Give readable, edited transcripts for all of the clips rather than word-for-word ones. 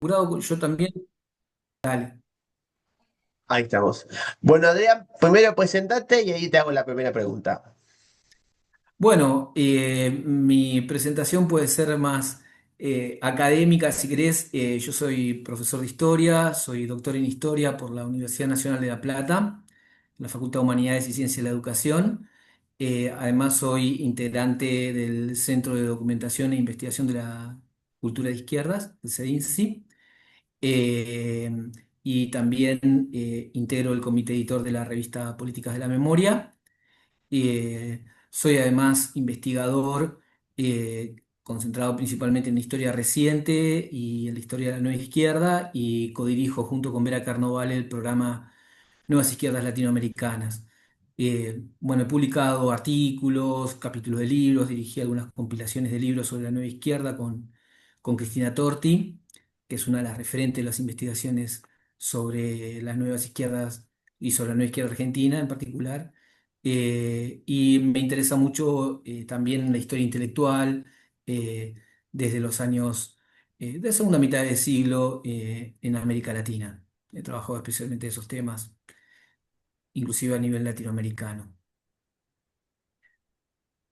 Jurado, yo también. Dale. Ahí estamos. Bueno, Adrián, primero presentate y ahí te hago la primera pregunta. Bueno, mi presentación puede ser más académica, si querés. Yo soy profesor de historia, soy doctor en historia por la Universidad Nacional de La Plata, en la Facultad de Humanidades y Ciencias de la Educación. Además, soy integrante del Centro de Documentación e Investigación de la Cultura de Izquierdas, el CEDINCI. eh, y también integro el comité editor de la revista Políticas de la Memoria. Soy además investigador, concentrado principalmente en la historia reciente y en la historia de la nueva izquierda, y codirijo junto con Vera Carnovale el programa Nuevas Izquierdas Latinoamericanas. Bueno, he publicado artículos, capítulos de libros, dirigí algunas compilaciones de libros sobre la nueva izquierda con Cristina Torti, que es una de las referentes de las investigaciones sobre las nuevas izquierdas y sobre la nueva izquierda argentina en particular. Y me interesa mucho también la historia intelectual eh, desde los años de segunda mitad del siglo en América Latina. He trabajado especialmente esos temas, inclusive a nivel latinoamericano.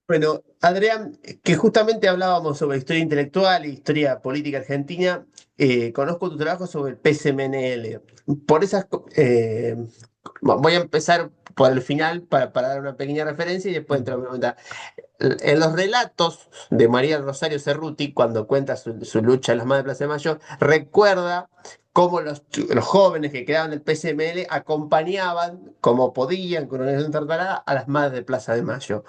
Bueno, Adrián, que justamente hablábamos sobre historia intelectual e historia política argentina, conozco tu trabajo sobre el PSMNL. Por esas, voy a empezar por el final para dar una pequeña referencia y después entrar a una. En los relatos de María Rosario Cerruti, cuando cuenta su lucha en las Madres de Plaza de Mayo, recuerda cómo los jóvenes que quedaban del PSML acompañaban, como podían, con organización tartarada, a las Madres de Plaza de Mayo.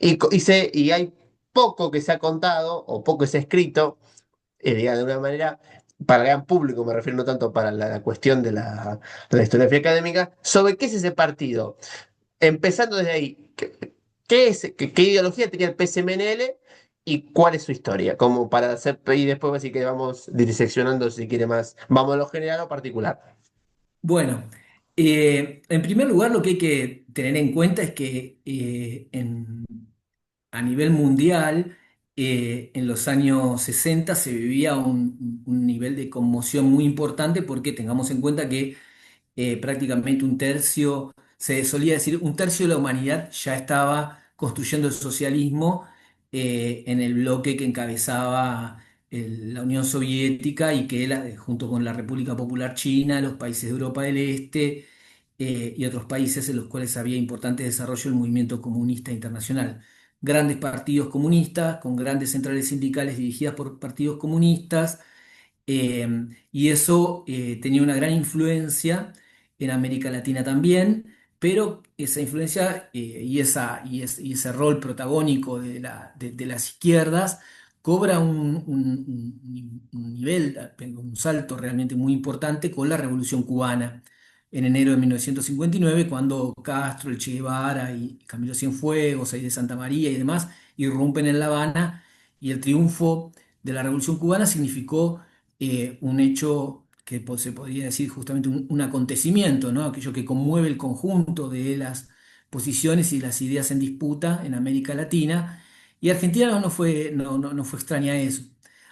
Y hay poco que se ha contado o poco que se ha escrito, digamos, de una manera, para el gran público, me refiero no tanto para la cuestión de la historiografía académica, sobre qué es ese partido. Empezando desde ahí, qué ideología tenía el PSMNL y cuál es su historia? Como para hacer, y después así que vamos diseccionando si quiere más, vamos a lo general o particular. Bueno, en primer lugar lo que hay que tener en cuenta es que a nivel mundial, en los años 60 se vivía un nivel de conmoción muy importante, porque tengamos en cuenta que prácticamente un tercio, se solía decir, un tercio de la humanidad ya estaba construyendo el socialismo en el bloque que encabezaba la Unión Soviética, y que era, junto con la República Popular China, los países de Europa del Este y otros países en los cuales había importante desarrollo del movimiento comunista internacional. Grandes partidos comunistas, con grandes centrales sindicales dirigidas por partidos comunistas, eh, y eso tenía una gran influencia en América Latina también, pero esa influencia y ese rol protagónico de las izquierdas cobra un nivel, un salto realmente muy importante con la Revolución Cubana en enero de 1959, cuando Castro, el Che Guevara y Camilo Cienfuegos, ahí de Santa María y demás irrumpen en La Habana, y el triunfo de la Revolución Cubana significó un hecho que se podría decir justamente un acontecimiento, ¿no? Aquello que conmueve el conjunto de las posiciones y las ideas en disputa en América Latina. Y Argentina no fue extraña a eso.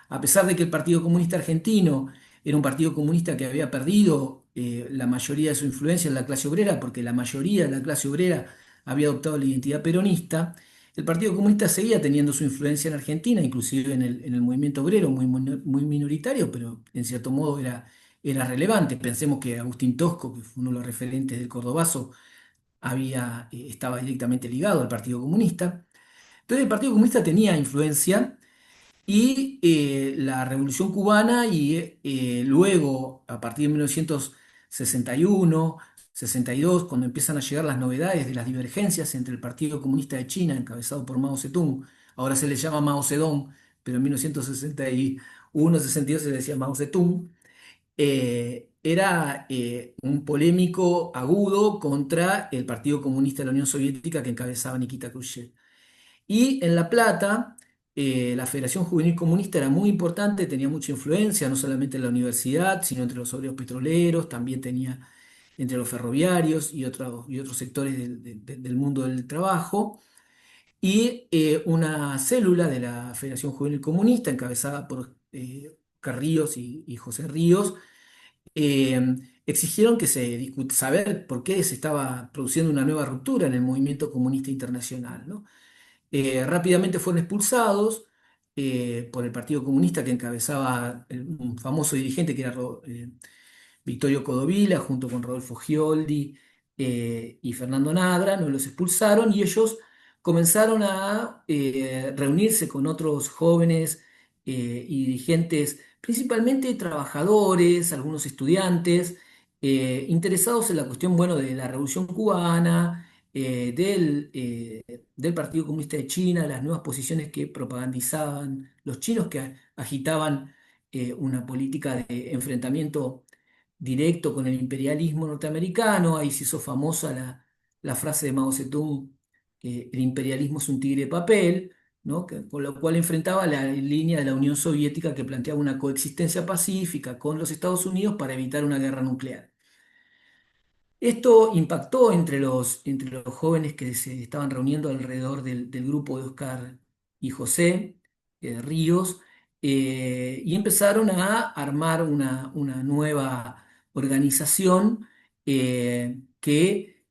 A pesar de que el Partido Comunista Argentino era un partido comunista que había perdido la mayoría de su influencia en la clase obrera, porque la mayoría de la clase obrera había adoptado la identidad peronista, el Partido Comunista seguía teniendo su influencia en Argentina, inclusive en el movimiento obrero, muy minoritario, pero en cierto modo era relevante. Pensemos que Agustín Tosco, que fue uno de los referentes del Cordobazo, estaba directamente ligado al Partido Comunista. Entonces el Partido Comunista tenía influencia, y la Revolución Cubana, y luego, a partir de 1961, 62, cuando empiezan a llegar las novedades de las divergencias entre el Partido Comunista de China, encabezado por Mao Zedong, ahora se le llama Mao Zedong, pero en 1961, 62 se le decía Mao Zedong, era un polémico agudo contra el Partido Comunista de la Unión Soviética que encabezaba Nikita Khrushchev. Y en La Plata, la Federación Juvenil Comunista era muy importante, tenía mucha influencia, no solamente en la universidad, sino entre los obreros petroleros, también tenía entre los ferroviarios y otros sectores del mundo del trabajo. Y una célula de la Federación Juvenil Comunista, encabezada por Oscar Ríos y José Ríos, eh, exigieron que saber por qué se estaba produciendo una nueva ruptura en el movimiento comunista internacional, ¿no? Rápidamente fueron expulsados por el Partido Comunista que encabezaba un famoso dirigente que era Victorio Codovila, junto con Rodolfo Gioldi y Fernando Nadra, no los expulsaron y ellos comenzaron a reunirse con otros jóvenes y dirigentes, principalmente trabajadores, algunos estudiantes, interesados en la cuestión, bueno, de la Revolución Cubana, del Partido Comunista de China, las nuevas posiciones que propagandizaban los chinos que agitaban una política de enfrentamiento directo con el imperialismo norteamericano. Ahí se hizo famosa la frase de Mao Zedong, que el imperialismo es un tigre de papel, ¿no? Con lo cual enfrentaba la línea de la Unión Soviética que planteaba una coexistencia pacífica con los Estados Unidos para evitar una guerra nuclear. Esto impactó entre los jóvenes que se estaban reuniendo alrededor del grupo de Oscar y José Ríos, y empezaron a armar una nueva organización que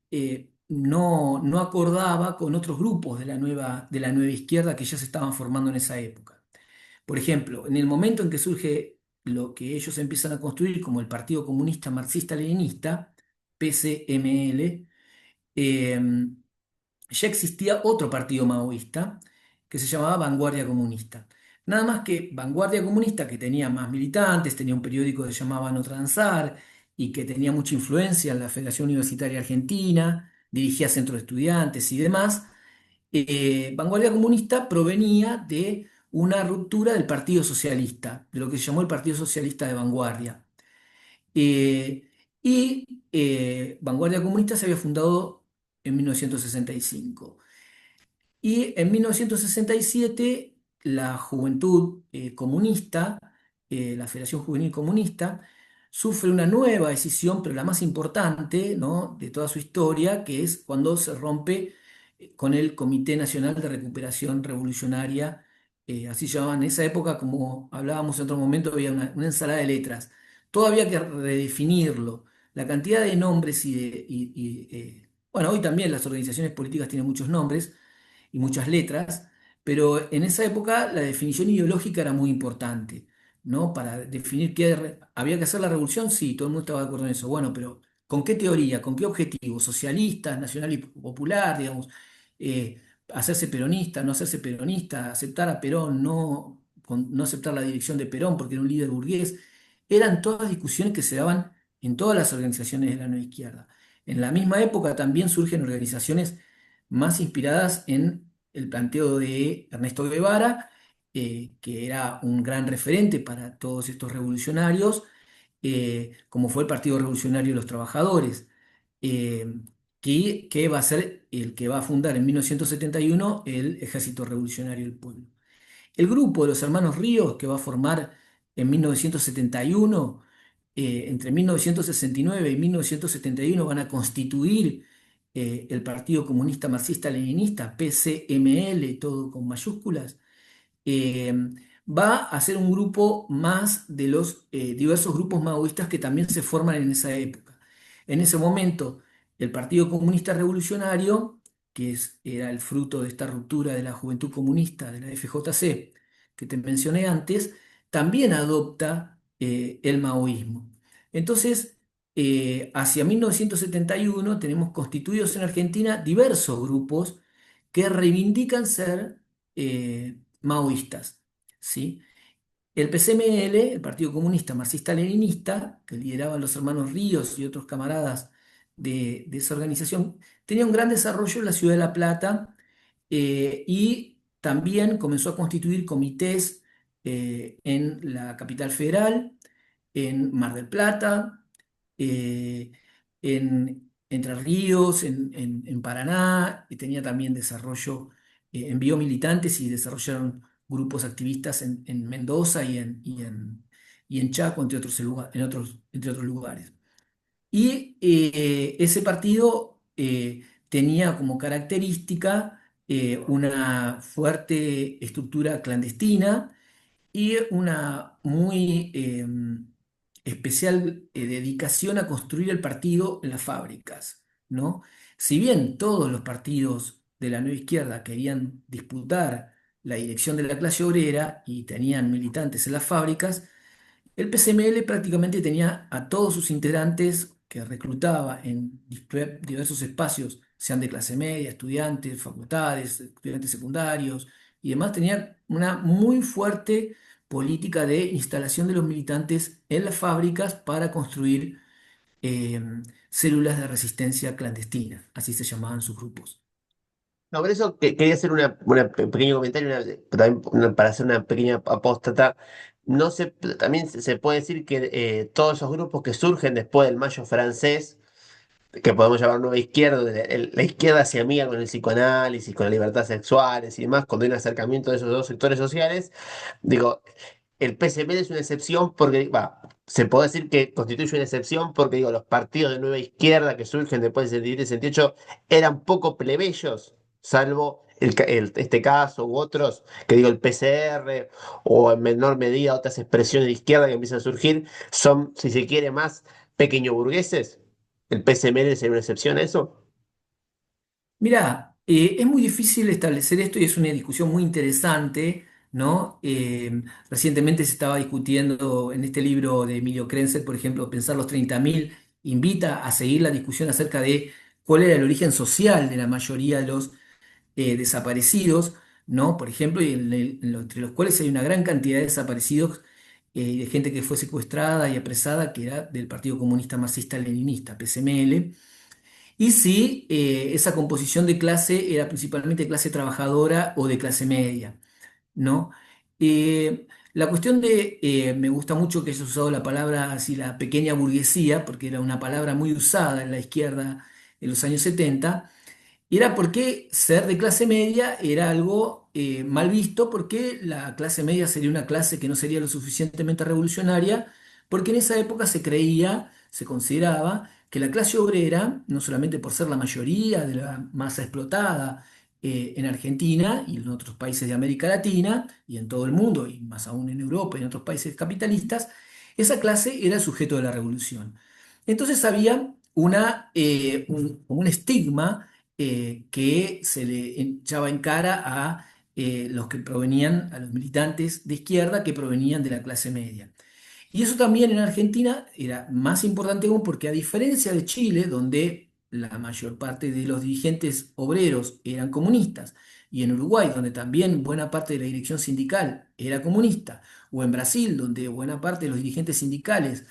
no acordaba con otros grupos de la nueva izquierda que ya se estaban formando en esa época. Por ejemplo, en el momento en que surge lo que ellos empiezan a construir como el Partido Comunista Marxista-Leninista, PCML, ya existía otro partido maoísta que se llamaba Vanguardia Comunista. Nada más que Vanguardia Comunista, que tenía más militantes, tenía un periódico que se llamaba No Transar y que tenía mucha influencia en la Federación Universitaria Argentina, dirigía centros de estudiantes y demás. Vanguardia Comunista provenía de una ruptura del Partido Socialista, de lo que se llamó el Partido Socialista de Vanguardia. Eh, Vanguardia Comunista se había fundado en 1965. Y en 1967 la Juventud Comunista, la Federación Juvenil Comunista, sufre una nueva decisión, pero la más importante, ¿no?, de toda su historia, que es cuando se rompe con el Comité Nacional de Recuperación Revolucionaria, así se llamaban en esa época, como hablábamos en otro momento, había una ensalada de letras. Todavía había que redefinirlo. La cantidad de nombres bueno, hoy también las organizaciones políticas tienen muchos nombres y muchas letras, pero en esa época la definición ideológica era muy importante, ¿no? Para definir había que hacer la revolución, sí, todo el mundo estaba de acuerdo en eso. Bueno, pero ¿con qué teoría? ¿Con qué objetivo? ¿Socialista, nacional y popular, digamos? ¿Hacerse peronista, no hacerse peronista? ¿Aceptar a Perón, no aceptar la dirección de Perón porque era un líder burgués? Eran todas discusiones que se daban en todas las organizaciones de la nueva izquierda. En la misma época también surgen organizaciones más inspiradas en el planteo de Ernesto Guevara, que era un gran referente para todos estos revolucionarios, como fue el Partido Revolucionario de los Trabajadores, eh, que va a ser el que va a fundar en 1971 el Ejército Revolucionario del Pueblo. El grupo de los hermanos Ríos, que va a formar en 1971, entre 1969 y 1971 van a constituir el Partido Comunista Marxista-Leninista, PCML, todo con mayúsculas. eh, Va a ser un grupo más de los diversos grupos maoístas que también se forman en esa época. En ese momento, el Partido Comunista Revolucionario, era el fruto de esta ruptura de la Juventud Comunista, de la FJC, que te mencioné antes, también adopta el maoísmo. Entonces, hacia 1971 tenemos constituidos en Argentina diversos grupos que reivindican ser maoístas, ¿sí? El PCML, el Partido Comunista Marxista-Leninista, que lideraban los hermanos Ríos y otros camaradas de esa organización, tenía un gran desarrollo en la ciudad de La Plata, y también comenzó a constituir comités en la capital federal, en Mar del Plata, eh, en Entre Ríos, en Paraná, y tenía también desarrollo, envió militantes y desarrollaron grupos activistas en Mendoza y en Chaco, entre otros lugares. Y ese partido tenía como característica una fuerte estructura clandestina y una muy especial dedicación a construir el partido en las fábricas, ¿no? Si bien todos los partidos de la nueva izquierda querían disputar la dirección de la clase obrera y tenían militantes en las fábricas, el PCML prácticamente tenía a todos sus integrantes que reclutaba en diversos espacios, sean de clase media, estudiantes, facultades, estudiantes secundarios y demás, tenía una muy fuerte política de instalación de los militantes en las fábricas para construir eh, células de resistencia clandestina, así se llamaban sus grupos. No, por eso quería hacer pequeño comentario, también para hacer una pequeña apóstata. No se, también se puede decir que todos esos grupos que surgen después del Mayo francés, que podemos llamar nueva izquierda, donde la izquierda se amiga con el psicoanálisis, con la libertad sexuales y demás, cuando hay un acercamiento de esos dos sectores sociales, digo, el PSML es una excepción porque, va, se puede decir que constituye una excepción porque, digo, los partidos de nueva izquierda que surgen después del 77 y 78 eran poco plebeyos, salvo este caso u otros, que digo, el PCR o en menor medida otras expresiones de izquierda que empiezan a surgir, son, si se quiere, más pequeño burgueses. ¿El PSML sería una excepción a eso? Mirá, es muy difícil establecer esto y es una discusión muy interesante, ¿no? Recientemente se estaba discutiendo en este libro de Emilio Krenzel, por ejemplo, Pensar los 30.000, invita a seguir la discusión acerca de cuál era el origen social de la mayoría de los desaparecidos, ¿no? Por ejemplo, y entre los cuales hay una gran cantidad de desaparecidos, de gente que fue secuestrada y apresada, que era del Partido Comunista Marxista-Leninista, PCML. Y si esa composición de clase era principalmente clase trabajadora o de clase media, ¿no? La cuestión me gusta mucho que hayas usado la palabra así, la pequeña burguesía, porque era una palabra muy usada en la izquierda en los años 70, y era porque ser de clase media era algo mal visto, porque la clase media sería una clase que no sería lo suficientemente revolucionaria, porque en esa época se creía, se consideraba que la clase obrera, no solamente por ser la mayoría de la masa explotada en Argentina y en otros países de América Latina y en todo el mundo, y más aún en Europa y en otros países capitalistas, esa clase era el sujeto de la revolución. Entonces había como un estigma que se le echaba en cara a los que provenían, a los militantes de izquierda que provenían de la clase media. Y eso también en Argentina era más importante aún porque a diferencia de Chile, donde la mayor parte de los dirigentes obreros eran comunistas, y en Uruguay, donde también buena parte de la dirección sindical era comunista, o en Brasil, donde buena parte de los dirigentes sindicales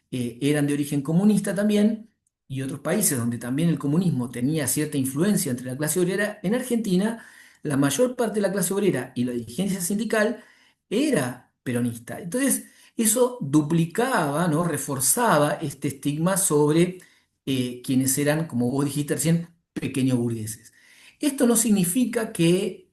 eran de origen comunista también, y otros países donde también el comunismo tenía cierta influencia entre la clase obrera, en Argentina la mayor parte de la clase obrera y la dirigencia sindical era peronista. Entonces, eso duplicaba, ¿no? Reforzaba este estigma sobre quienes eran, como vos dijiste recién, pequeños burgueses. Esto no significa que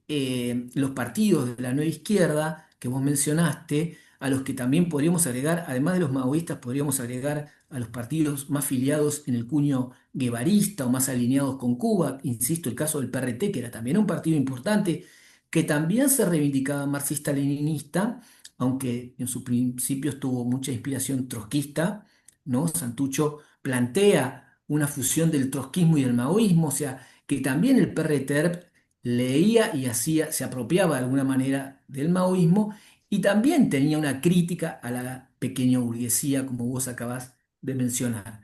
los partidos de la nueva izquierda que vos mencionaste, a los que también podríamos agregar, además de los maoístas, podríamos agregar a los partidos más filiados en el cuño guevarista o más alineados con Cuba, insisto, el caso del PRT, que era también un partido importante, que también se reivindicaba marxista-leninista, aunque en sus principios tuvo mucha inspiración trotskista, ¿no? Santucho plantea una fusión del trotskismo y del maoísmo, o sea, que también el PRT leía y hacía, se apropiaba de alguna manera del maoísmo y también tenía una crítica a la pequeña burguesía, como vos acabás de mencionar.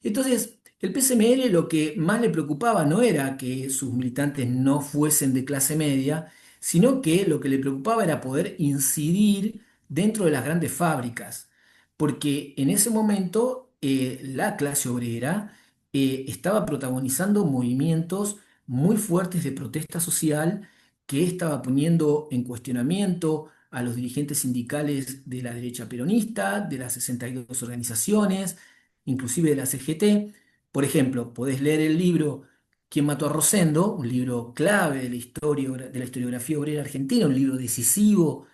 Entonces, el PCML lo que más le preocupaba no era que sus militantes no fuesen de clase media, sino que lo que le preocupaba era poder incidir dentro de las grandes fábricas, porque en ese momento la clase obrera estaba protagonizando movimientos muy fuertes de protesta social que estaba poniendo en cuestionamiento a los dirigentes sindicales de la derecha peronista, de las 62 organizaciones, inclusive de la CGT. Por ejemplo, podés leer el libro ¿Quién mató a Rosendo? Un libro clave de la historia, de la historiografía obrera argentina, un libro decisivo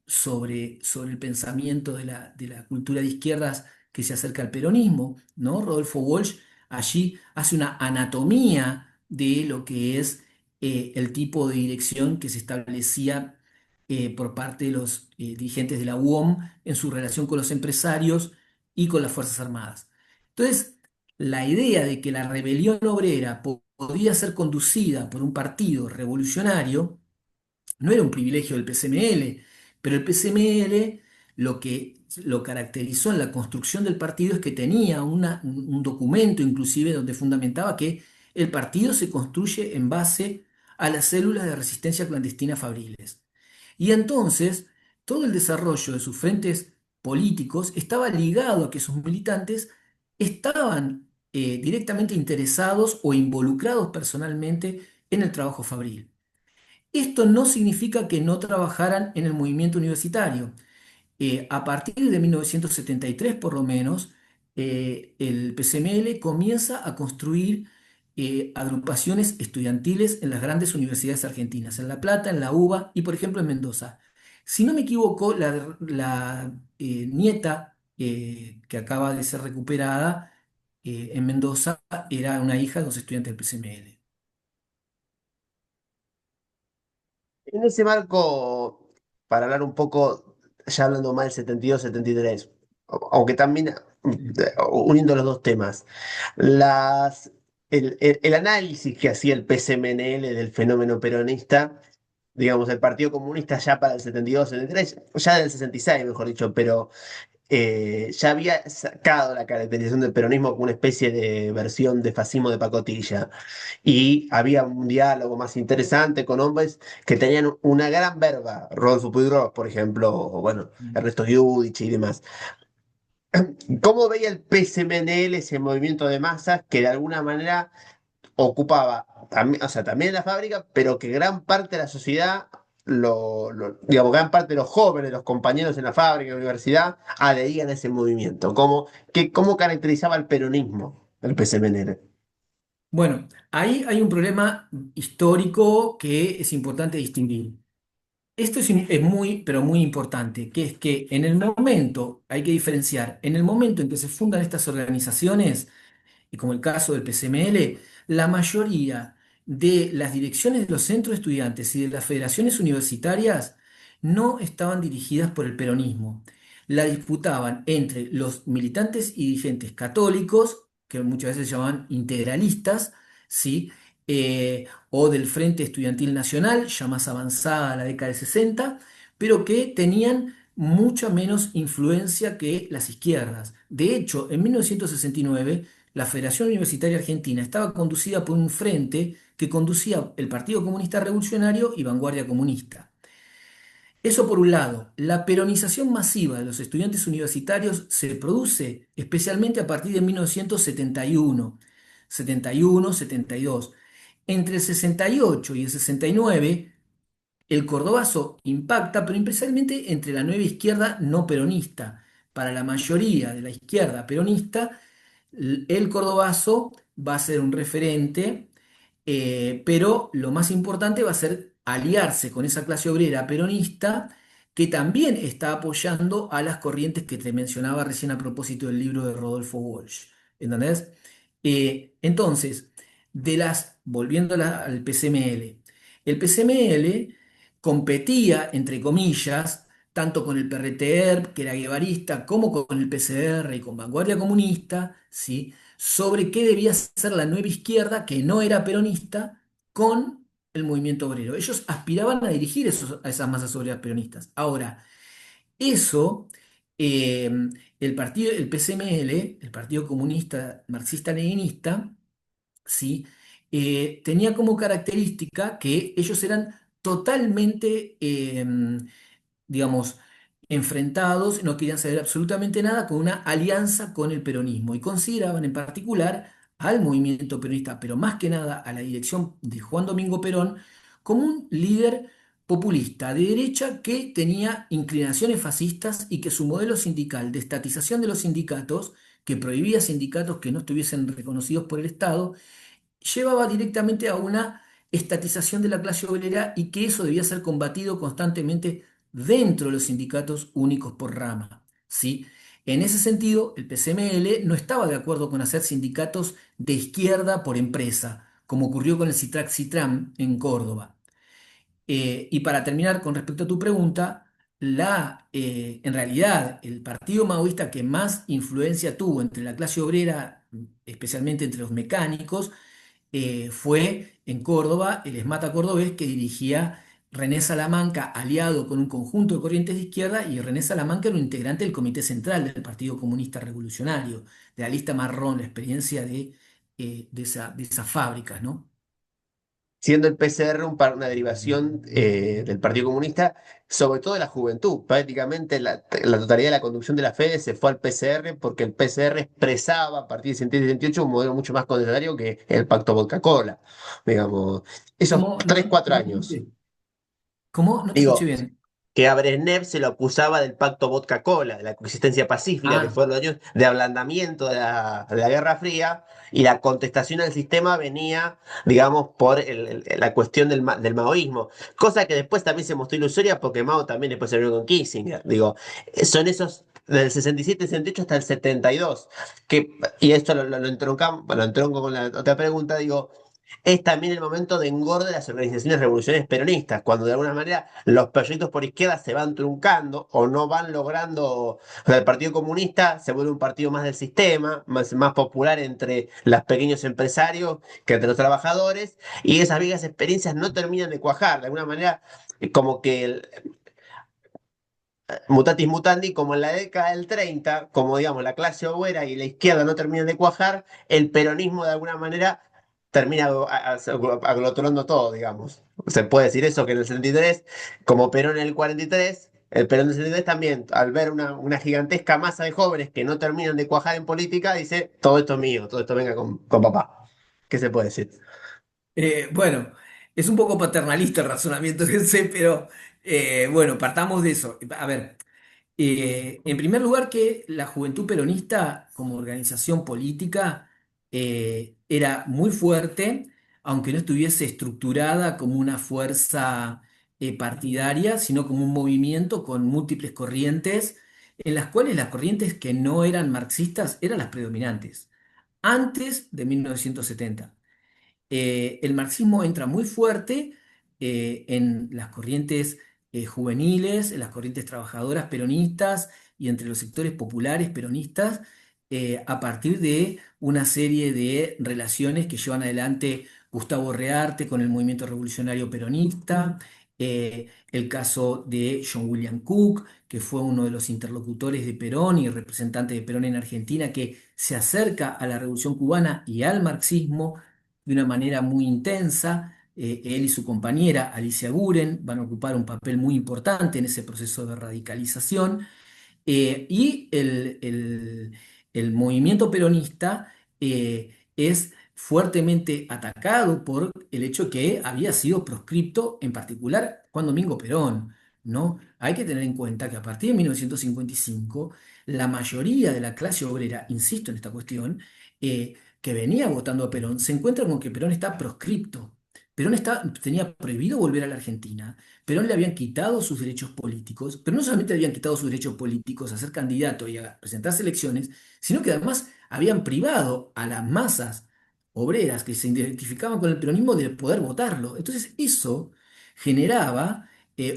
sobre el pensamiento de la cultura de izquierdas que se acerca al peronismo, ¿no? Rodolfo Walsh allí hace una anatomía de lo que es el tipo de dirección que se establecía por parte de los dirigentes de la UOM en su relación con los empresarios y con las Fuerzas Armadas. Entonces, la idea de que la rebelión obrera podía ser conducida por un partido revolucionario no era un privilegio del PCML, pero el PCML lo que lo caracterizó en la construcción del partido es que tenía un documento inclusive donde fundamentaba que el partido se construye en base a las células de resistencia clandestina fabriles. Y entonces todo el desarrollo de sus frentes políticos estaba ligado a que sus militantes estaban directamente interesados o involucrados personalmente en el trabajo fabril. Esto no significa que no trabajaran en el movimiento universitario. A partir de 1973, por lo menos, el PCML comienza a construir agrupaciones estudiantiles en las grandes universidades argentinas, en La Plata, en la UBA y, por ejemplo, en Mendoza. Si no me equivoco, la nieta que acaba de ser recuperada en Mendoza era una hija de los estudiantes del PCML. En ese marco, para hablar un poco, ya hablando más del 72, 73, aunque también uniendo los dos temas, las, el análisis que hacía el PCMNL del fenómeno peronista, digamos, el Partido Comunista ya para el 72, 73, ya del 66, mejor dicho, pero ya había sacado la caracterización del peronismo como una especie de versión de fascismo de pacotilla. Y había un diálogo más interesante con hombres que tenían una gran verba, Rodolfo Puigdrós, por ejemplo, o bueno, Ernesto Giudice y demás. ¿Cómo veía el PSMNL ese movimiento de masas que de alguna manera ocupaba, también, o sea, también la fábrica, pero que gran parte de la sociedad, digamos, gran parte de los jóvenes, los compañeros en la fábrica, en la universidad, adherían a ese movimiento? ¿Cómo caracterizaba el peronismo, el PSMNL? Bueno, ahí hay un problema histórico que es importante distinguir. Esto es muy, pero muy importante, que es que en el momento, hay que diferenciar, en el momento en que se fundan estas organizaciones, y como el caso del PCML, la mayoría de las direcciones de los centros de estudiantes y de las federaciones universitarias no estaban dirigidas por el peronismo. La disputaban entre los militantes y dirigentes católicos, que muchas veces se llamaban integralistas, ¿sí? O del Frente Estudiantil Nacional, ya más avanzada la década del 60, pero que tenían mucha menos influencia que las izquierdas. De hecho, en 1969, la Federación Universitaria Argentina estaba conducida por un frente que conducía el Partido Comunista Revolucionario y Vanguardia Comunista. Eso por un lado. La peronización masiva de los estudiantes universitarios se produce especialmente a partir de 1971, 71, 72. Entre el 68 y el 69, el cordobazo impacta, pero especialmente entre la nueva izquierda no peronista. Para la mayoría de la izquierda peronista, el cordobazo va a ser un referente, pero lo más importante va a ser aliarse con esa clase obrera peronista que también está apoyando a las corrientes que te mencionaba recién a propósito del libro de Rodolfo Walsh. ¿Entendés? Entonces, volviendo al PCML, el PCML competía, entre comillas, tanto con el PRTR, que era guevarista, como con el PCR y con Vanguardia Comunista, ¿sí? Sobre qué debía ser la nueva izquierda, que no era peronista, con el movimiento obrero. Ellos aspiraban a dirigir a esas masas obreras peronistas. Ahora, eso, eh, el PCML, el Partido Comunista Marxista-Leninista, ¿sí? Tenía como característica que ellos eran totalmente, digamos, enfrentados, no querían saber absolutamente nada con una alianza con el peronismo y consideraban en particular al movimiento peronista, pero más que nada a la dirección de Juan Domingo Perón, como un líder populista de derecha que tenía inclinaciones fascistas y que su modelo sindical de estatización de los sindicatos, que prohibía sindicatos que no estuviesen reconocidos por el Estado, llevaba directamente a una estatización de la clase obrera y que eso debía ser combatido constantemente dentro de los sindicatos únicos por rama, ¿sí? En ese sentido, el PCML no estaba de acuerdo con hacer sindicatos de izquierda por empresa, como ocurrió con el Citrac Citram en Córdoba. Y para terminar con respecto a tu pregunta, en realidad el partido maoísta que más influencia tuvo entre la clase obrera, especialmente entre los mecánicos, fue en Córdoba el ESMATA cordobés que dirigía René Salamanca, aliado con un conjunto de corrientes de izquierda, y René Salamanca era un integrante del Comité Central del Partido Comunista Revolucionario, de la lista marrón, la experiencia de esas fábricas, ¿no? Siendo el PCR una derivación del Partido Comunista, sobre todo de la juventud. Prácticamente la totalidad de la conducción de la FEDE se fue al PCR porque el PCR expresaba a partir de 1978 un modelo mucho más contestatario que el Pacto Vodka-Cola, digamos, esos ¿Cómo? No, 3, 4 años. ¿Cómo? No te escuché Digo, bien. que a Brezhnev se lo acusaba del pacto vodka-cola, de la coexistencia pacífica, que Ah, fueron los años de ablandamiento de la Guerra Fría, y la contestación al sistema venía, digamos, por la cuestión del maoísmo, cosa que después también se mostró ilusoria porque Mao también después se vio con Kissinger. Digo, son esos del 67-68 hasta el 72, y esto lo entroncamos, lo entronco con la otra pregunta, digo, es también el momento de engorde de las organizaciones revolucionarias peronistas, cuando de alguna manera los proyectos por izquierda se van truncando o no van logrando, o sea, el Partido Comunista se vuelve un partido más del sistema, más popular entre los pequeños empresarios que entre los trabajadores, y esas viejas experiencias no terminan de cuajar, de alguna manera, como que mutatis mutandi, como en la década del 30, como digamos la clase obrera y la izquierda no terminan de cuajar, el peronismo de alguna manera termina aglutinando todo, digamos. Se puede decir eso, que en el 63, como Perón en el 43, el Perón del 73 también, al ver una gigantesca masa de jóvenes que no terminan de cuajar en política, dice, todo esto es mío, todo esto venga con papá. ¿Qué se puede decir? bueno, es un poco paternalista el razonamiento que sé, pero bueno, partamos de eso. A ver. En primer lugar, que la Juventud Peronista como organización política era muy fuerte, aunque no estuviese estructurada como una fuerza partidaria, sino como un movimiento con múltiples corrientes, en las cuales las corrientes que no eran marxistas eran las predominantes, antes de 1970. El marxismo entra muy fuerte en las corrientes juveniles, en las corrientes trabajadoras peronistas y entre los sectores populares peronistas, a partir de una serie de relaciones que llevan adelante Gustavo Rearte con el movimiento revolucionario peronista, el caso de John William Cook, que fue uno de los interlocutores de Perón y representante de Perón en Argentina, que se acerca a la Revolución Cubana y al marxismo de una manera muy intensa. Él y su compañera Alicia Guren van a ocupar un papel muy importante en ese proceso de radicalización. Y el movimiento peronista es fuertemente atacado por el hecho que había sido proscripto, en particular Juan Domingo Perón, ¿no? Hay que tener en cuenta que a partir de 1955, la mayoría de la clase obrera, insisto en esta cuestión, que venía votando a Perón, se encuentra con que Perón está proscripto. Tenía prohibido volver a la Argentina. Perón le habían quitado sus derechos políticos, pero no solamente le habían quitado sus derechos políticos a ser candidato y a presentarse elecciones, sino que además habían privado a las masas obreras que se identificaban con el peronismo de poder votarlo. Entonces eso generaba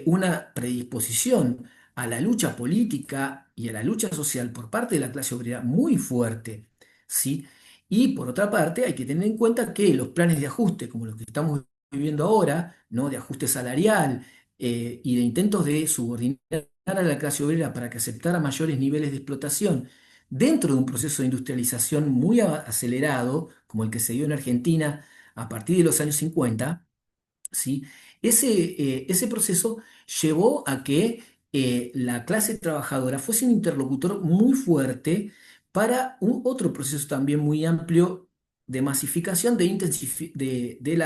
una predisposición a la lucha política y a la lucha social por parte de la clase obrera muy fuerte, ¿sí? Y por otra parte hay que tener en cuenta que los planes de ajuste, como los que estamos viviendo ahora, ¿no? De ajuste salarial, y de intentos de subordinar a la clase obrera para que aceptara mayores niveles de explotación dentro de un proceso de industrialización muy acelerado, como el que se dio en Argentina a partir de los años 50, ¿sí? Ese proceso llevó a que la clase trabajadora fuese un interlocutor muy fuerte para otro proceso también muy amplio de masificación de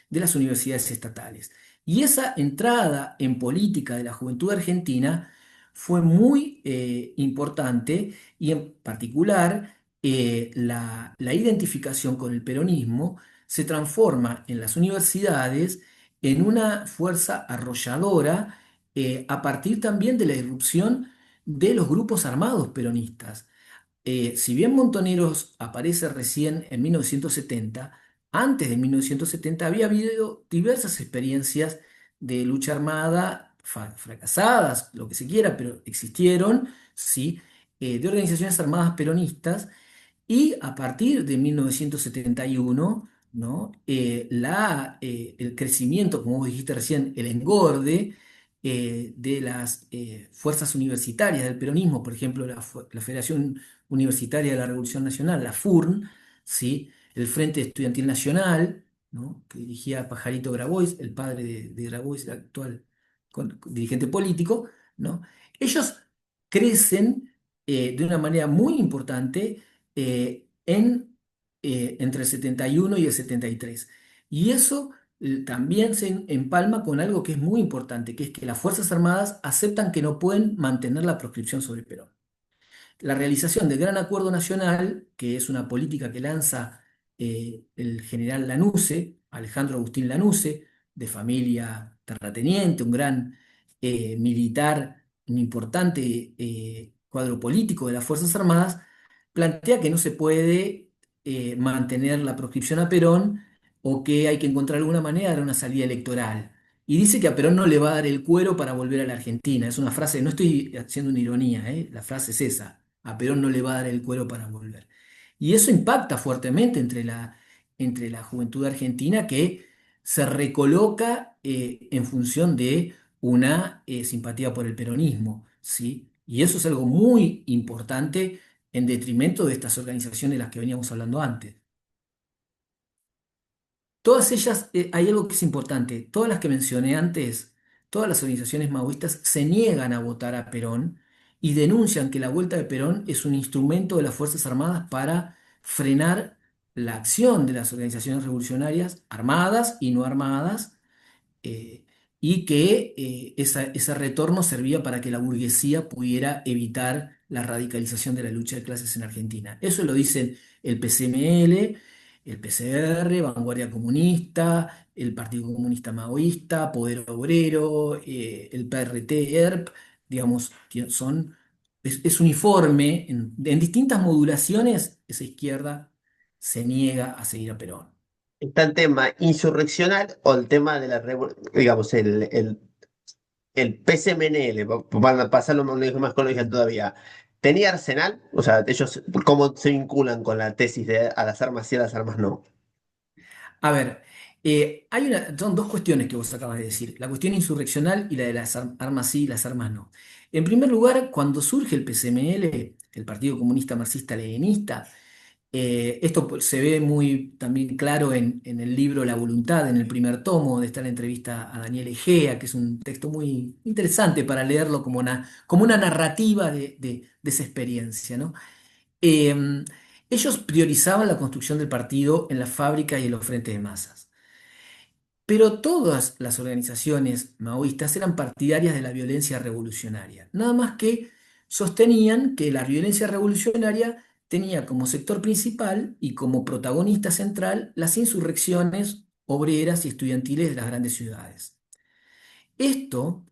las universidades estatales. Y esa entrada en política de la juventud argentina fue muy importante, y en particular la identificación con el peronismo se transforma en las universidades en una fuerza arrolladora, a partir también de la irrupción de los grupos armados peronistas. Si bien Montoneros aparece recién en 1970, antes de 1970 había habido diversas experiencias de lucha armada fracasadas, lo que se quiera, pero existieron, ¿sí? De organizaciones armadas peronistas y a partir de 1971, ¿no? El crecimiento, como vos dijiste recién, el engorde de las fuerzas universitarias del peronismo, por ejemplo, la Federación Universitaria de la Revolución Nacional, la FURN, ¿sí? El Frente Estudiantil Nacional, ¿no? Que dirigía Pajarito Grabois, el padre de Grabois, el actual dirigente político, ¿no? Ellos crecen de una manera muy importante entre el 71 y el 73. Y eso también se empalma con algo que es muy importante, que es que las Fuerzas Armadas aceptan que no pueden mantener la proscripción sobre Perón. La realización del Gran Acuerdo Nacional, que es una política que lanza el general Lanusse, Alejandro Agustín Lanusse, de familia terrateniente, un gran militar, un importante cuadro político de las Fuerzas Armadas, plantea que no se puede mantener la proscripción a Perón o que hay que encontrar alguna manera de dar una salida electoral. Y dice que a Perón no le va a dar el cuero para volver a la Argentina. Es una frase, no estoy haciendo una ironía, la frase es esa. A Perón no le va a dar el cuero para volver. Y eso impacta fuertemente entre la juventud argentina que se recoloca en función de una simpatía por el peronismo, ¿sí? Y eso es algo muy importante en detrimento de estas organizaciones de las que veníamos hablando antes. Todas ellas, hay algo que es importante, todas las que mencioné antes, todas las organizaciones maoístas se niegan a votar a Perón y denuncian que la vuelta de Perón es un instrumento de las Fuerzas Armadas para frenar la acción de las organizaciones revolucionarias, armadas y no armadas, eh, y que ese retorno servía para que la burguesía pudiera evitar la radicalización de la lucha de clases en Argentina. Eso lo dicen el PCML, el PCR, Vanguardia Comunista, el Partido Comunista Maoísta, Poder Obrero, el PRT, ERP, digamos, es uniforme, en distintas modulaciones, esa izquierda se niega a seguir a Perón. ¿Está el tema insurreccional o el tema de la digamos, el PSMNL, para pasarlo a un lenguaje más coloquial todavía? ¿Tenía arsenal? O sea, ellos, ¿cómo se vinculan con la tesis de a las armas sí, a las armas no? A ver, son dos cuestiones que vos acabas de decir, la cuestión insurreccional y la de las armas sí y las armas no. En primer lugar, cuando surge el PCML, el Partido Comunista Marxista-Leninista, esto se ve muy también claro en el libro La Voluntad, en el primer tomo, de esta la entrevista a Daniel Egea, que es un texto muy interesante para leerlo como una narrativa de esa experiencia, ¿no? Eh, Ellos priorizaban la construcción del partido en la fábrica y en los frentes de masas. Pero todas las organizaciones maoístas eran partidarias de la violencia revolucionaria, nada más que sostenían que la violencia revolucionaria tenía como sector principal y como protagonista central las insurrecciones obreras y estudiantiles de las grandes ciudades. Esto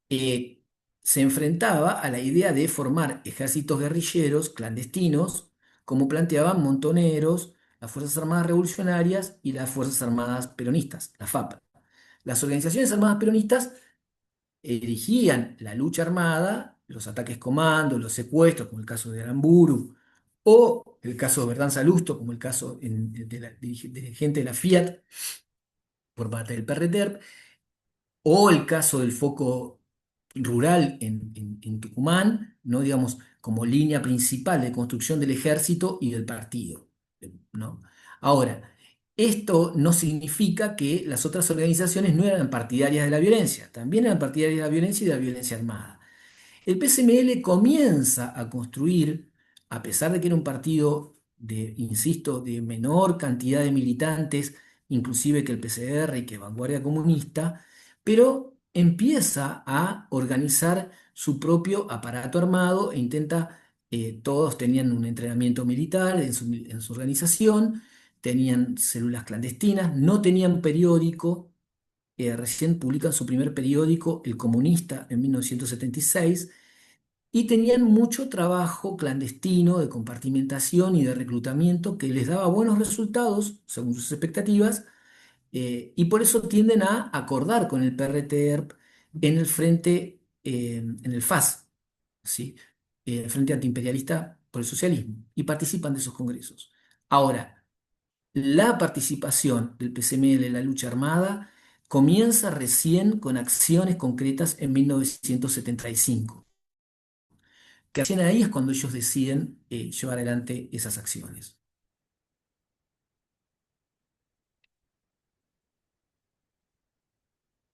eh, se enfrentaba a la idea de formar ejércitos guerrilleros clandestinos, como planteaban Montoneros, las Fuerzas Armadas Revolucionarias y las Fuerzas Armadas Peronistas, la FAP. Las organizaciones armadas peronistas erigían la lucha armada, los ataques comando, los secuestros, como el caso de Aramburu, o el caso de Berdanza Lusto, como el caso de la dirigente de la Fiat por parte del PRT, o el caso del foco rural en Tucumán, ¿no? Digamos, como línea principal de construcción del ejército y del partido, ¿no? Ahora, esto no significa que las otras organizaciones no eran partidarias de la violencia, también eran partidarias de la violencia y de la violencia armada. El PSML comienza a construir, a pesar de que era un partido de, insisto, de menor cantidad de militantes, inclusive que el PCR y que Vanguardia Comunista, pero empieza a organizar su propio aparato armado e intenta, todos tenían un entrenamiento militar en su organización, tenían células clandestinas, no tenían periódico, recién publican su primer periódico, El Comunista, en 1976, y tenían mucho trabajo clandestino de compartimentación y de reclutamiento que les daba buenos resultados, según sus expectativas, Y por eso tienden a acordar con el PRT-ERP en el frente, en el FAS, ¿sí? El Frente Antiimperialista por el Socialismo, y participan de esos congresos. Ahora, la participación del PCML en la lucha armada comienza recién con acciones concretas en 1975, que recién ahí es cuando ellos deciden llevar adelante esas acciones.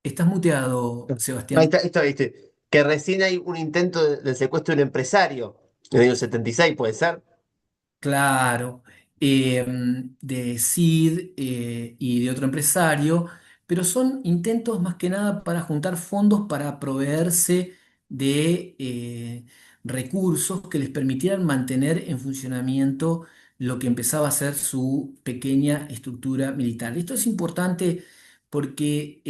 Estás muteado, Ahí Sebastián. está, esto, ¿viste? Que recién hay un intento del secuestro de un empresario en el año 76, ¿puede ser? Claro, de Sid y de otro empresario, pero son intentos más que nada para juntar fondos para proveerse de recursos que les permitieran mantener en funcionamiento lo que empezaba a ser su pequeña estructura militar. Esto es importante porque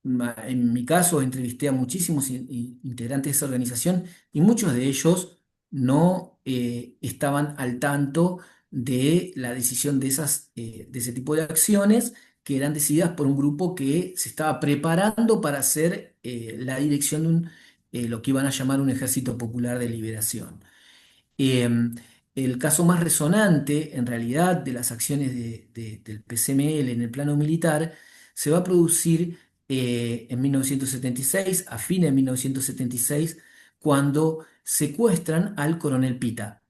en mi caso, entrevisté a muchísimos integrantes de esa organización y muchos de ellos no estaban al tanto de la decisión de ese tipo de acciones que eran decididas por un grupo que se estaba preparando para hacer la dirección de lo que iban a llamar un ejército popular de liberación. Eh, el caso más resonante, en realidad, de las acciones del PCML en el plano militar se va a producir en 1976, a fines de 1976, cuando secuestran al coronel Pita,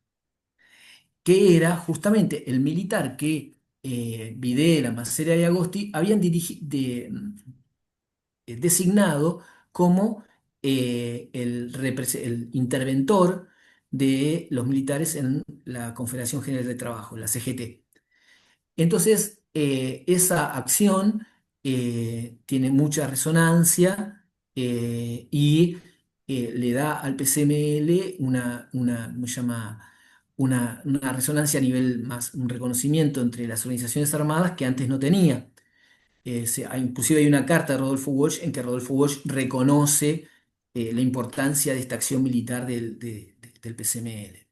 que era justamente el militar que Videla, Masera y Agosti habían designado como el interventor de los militares en la Confederación General de Trabajo, la CGT. Entonces, esa acción tiene mucha resonancia y le da al PCML ¿cómo se llama? Una resonancia a nivel más, un reconocimiento entre las organizaciones armadas que antes no tenía. Inclusive hay una carta de Rodolfo Walsh en que Rodolfo Walsh reconoce la importancia de esta acción militar del PCML.